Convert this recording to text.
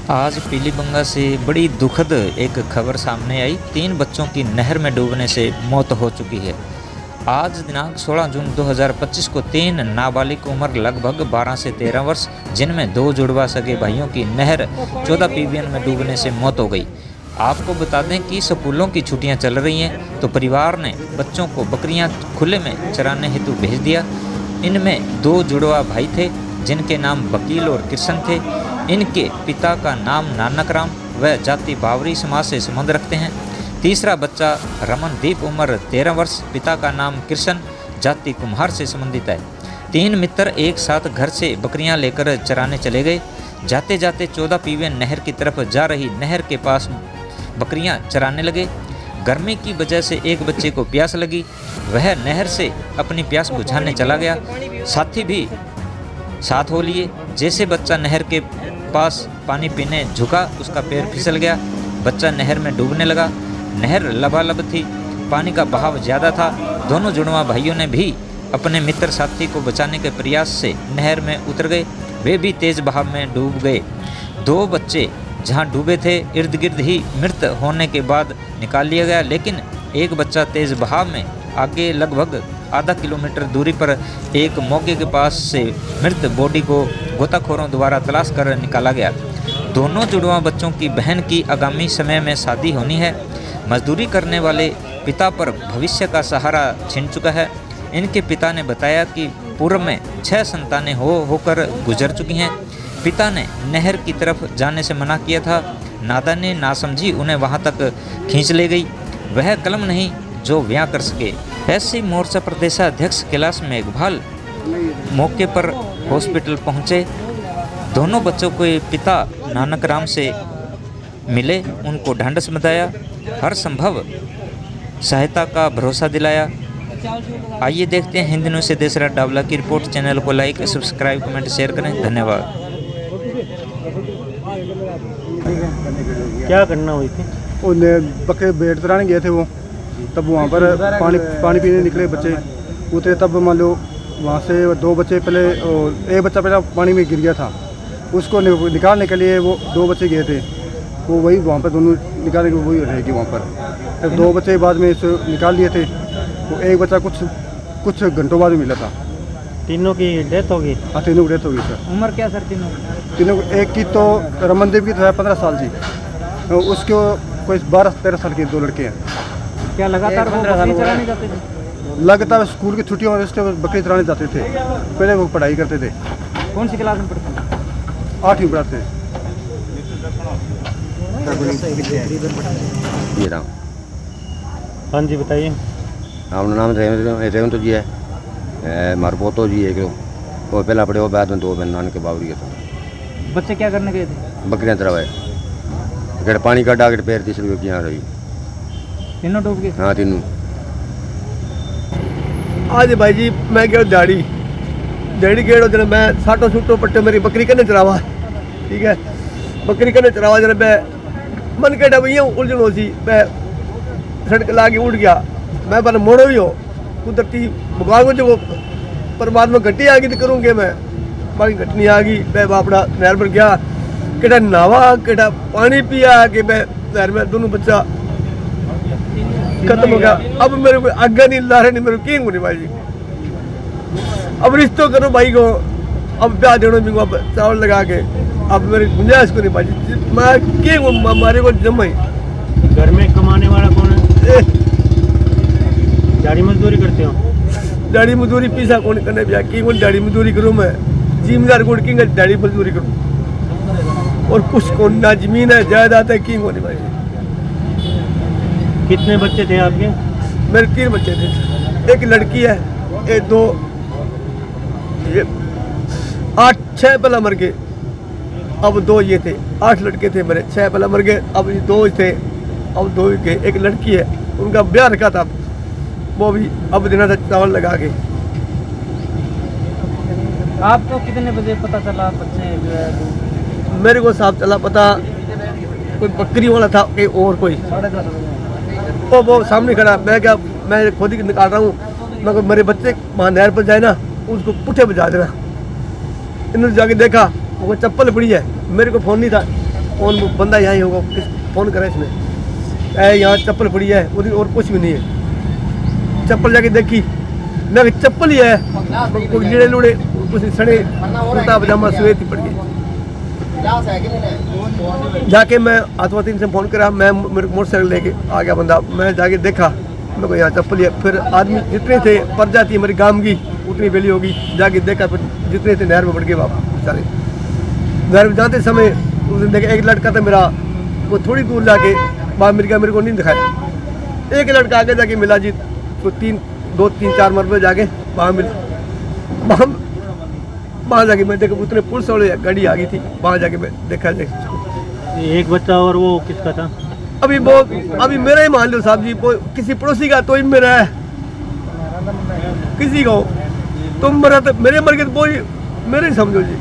आज पीलीबंगा से बड़ी दुखद एक खबर सामने आई। 3 बच्चों की नहर में डूबने से मौत हो चुकी है। आज दिनांक 16 जून 2025 को 3 नाबालिग उम्र लगभग 12 से 13 वर्ष, जिनमें 2 जुड़वा सगे भाइयों की नहर 14 पीबीएन में डूबने से मौत हो गई। आपको बता दें कि स्कूलों की छुट्टियां चल रही हैं, तो परिवार ने बच्चों को बकरियां खुले में चराने हेतु भेज दिया। इनमें 2 जुड़वा भाई थे, जिनके नाम वकील और कृष्ण थे। इनके पिता का नाम नानक राम व जाति बावरी समाज से संबंध रखते हैं। तीसरा बच्चा रमनदीप उम्र 13 वर्ष, पिता का नाम कृष्ण, जाति कुम्हार से संबंधित है। 3 मित्र एक साथ घर से बकरियां लेकर चराने चले गए। जाते जाते 14 पीबीएन नहर की तरफ जा रही नहर के पास बकरियां चराने लगे। गर्मी की वजह से एक बच्चे को प्यास लगी, वह नहर से अपनी प्यास बुझाने चला गया। साथी भी साथ हो लिए। जैसे बच्चा नहर के पास पानी पीने झुका, उसका पैर फिसल गया, बच्चा नहर में डूबने लगा। नहर लबालब थी, पानी का बहाव ज़्यादा था। दोनों जुड़वा भाइयों ने भी अपने मित्र साथी को बचाने के प्रयास से नहर में उतर गए। वे भी तेज बहाव में डूब गए। 2 बच्चे जहां डूबे थे इर्द गिर्द ही मृत होने के बाद निकाल लिया गया, लेकिन एक बच्चा तेज बहाव में आगे लगभग आधा किलोमीटर दूरी पर एक मौके के पास से मृत बॉडी को गोताखोरों द्वारा तलाश कर निकाला गया। दोनों जुड़वा बच्चों की बहन की आगामी समय में शादी होनी है। मजदूरी करने वाले पिता पर भविष्य का सहारा छिन चुका है। इनके पिता ने बताया कि पूर्व में 6 संतानें होकर गुजर चुकी हैं। पिता ने नहर की तरफ जाने से मना किया था। नादा ने नासमझी उन्हें वहां तक खींच ले गई। वह कलम नहीं जो ब्याह कर सके। एससी मोर्चा प्रदेशाध्यक्ष कैलाश मेघवाल मौके पर हॉस्पिटल पहुंचे। दोनों बच्चों के पिता नानक राम से मिले, उनको ढांढस बंधाया, हर संभव सहायता का भरोसा दिलाया। आइए देखते हैं हिंद न्यूज़ से देशराज डावला की रिपोर्ट। चैनल को लाइक, सब्सक्राइब, कमेंट, शेयर करें। धन्यवाद। क्या करना हुई थी? उन्हें बकरे बेट चराने गए थे वो, तब वहाँ पर पानी पीने निकले बच्चे उतरे। तब मान लो वहाँ से 2 बच्चे पहले, एक बच्चा पहले पानी में गिर गया था, उसको निकालने के लिए वो 2 बच्चे गए थे। वो वही वहाँ पर दोनों निकालने के वही रहेगी वहाँ पर। तब 2 बच्चे बाद में इसे निकाल लिए थे। वो एक बच्चा कुछ घंटों बाद मिला था। तीनों की डेथ होगी? हाँ, तीनों की डेथ होगी सर। उम्र क्या सर तीनों को? एक की तो रमनदीप की तो है 15 साल की, उसको कोई 12-13 साल के 2 लड़के हैं। क्या लगातार बकरी चराने जाते थे? लगातार स्कूल की छुट्टियों में बकरी चराने जाते थे। पहले वो पढ़ाई करते थे। कौन सी क्लास में पढ़ते थे? 8वीं पढ़ाते थे। हाँ जी बताइए। अपना नाम रेवंत जी है, मार पोतो जी है। वो पहला पड़े, वो बाद में 2 बहन नानके बावरी के थे। बच्चे क्या करने गए थे? बकरियां चरावे। अगर पानी का डाक पैर तीसरी की यहाँ रही। तीनों डूब गए? हाँ, तीनों। आज भाई जी मैं गया दिहाड़ी गेड़ो जरा, मैं साटो सूटो पट्टे मेरी बकरी कने चरावा, ठीक है। बकरी कने चरावा जरा, मैं मन के डबिया उलझन हो सी, मैं सड़क लाके उड़ गया। मैं पर मोड़ो ही हो कुदरती भगवान को जो वो परमात्मा घटी आ गई तो करूँगे मैं, बाकी घटनी आ गई। मैं अपना नहर पर गया, केटा नहावा, केटा पानी पिया कि मैं नहर में दोनों बच्चा खत्म हो गया। अब मेरे को आगे नहीं ला रहे, नहीं मेरे को किंग होनी भाई जी। अब रिश्तों करो भाई को, अब ब्याह देना भी अब चावल लगा के, अब मेरी गुंजाइश को नहीं भाई जी। मैं किंग हूँ, हमारे को जम ही। घर में कमाने वाला कौन है? दिहाड़ी मजदूरी करते हो? दिहाड़ी मजदूरी पीसा कौन करने ब्याह की दिहाड़ी मजदूरी करूँ मैं, जिम्मेदार कौन की दिहाड़ी मजदूरी करूँ। और कुछ कौन ना जमीन है जायदाद है किंग होनी भाई। कितने बच्चे थे आपके? मेरे 3 बच्चे थे, एक लड़की है, एक 2 8-6 पहला मर गए, अब 2 ये थे। 8 लड़के थे मेरे, 6 पहला मर गए, अब 2 थे, अब 2 के। एक लड़की है, उनका ब्याह रखा था, वो भी अब देना था चावल लगा के। आपको कितने बजे पता चला बच्चे जो है? मेरे को साफ चला पता, कोई बकरी वाला था कि और कोई, वो सामने खड़ा। मैं क्या, मैं खुद ही निकाल रहा हूँ। मैं मेरे बच्चे वहाँ नहर पर जाए ना, उसको पुठे बजा देना। इन्होंने जाके देखा, वो चप्पल पड़ी है, मेरे को फ़ोन नहीं था, कौन बंदा यहाँ ही होगा, फ़ोन करा इसने, यहाँ चप्पल पड़ी है और कुछ भी नहीं है। चप्पल जाके देखी, मैं चप्पल ही है, कोई लीड़े लूड़े कुछ सड़े, कुर्ता पजामा सवेत ही पड़ गई। जाके मैं आत्मातीन से फ़ोन करा, मैं मेरे मोटरसाइकिल लेके आ गया बंदा, मैं जाके देखा, मेरे को यहाँ चप्पल ही है। फिर आदमी जितने थे पर जाती मेरी गांव की उतनी बेली होगी, जाके देखा, फिर जितने थे नहर में बढ़ गए वापस सारे। नहर में जाते समय उस दिन देखा एक लड़का था मेरा, वो थोड़ी दूर जाके वहाँ मिल गया, मेरे को नहीं दिखाया। एक लड़का आगे जाके मिला जी, तो 2-3-4 मरबे जाके वहाँ मिला। वहाँ जाके मैं देखा उतने पुलिस वाले गाड़ी आ गई थी, वहाँ जाके मैं देखा। एक बच्चा और वो किसका था? अभी मेरा ही मान लो साहब जी, किसी पड़ोसी का तो ही मेरा है, किसी का हो तुम मरा तो मेरे मर गए तो वो मेरे ही समझो जी।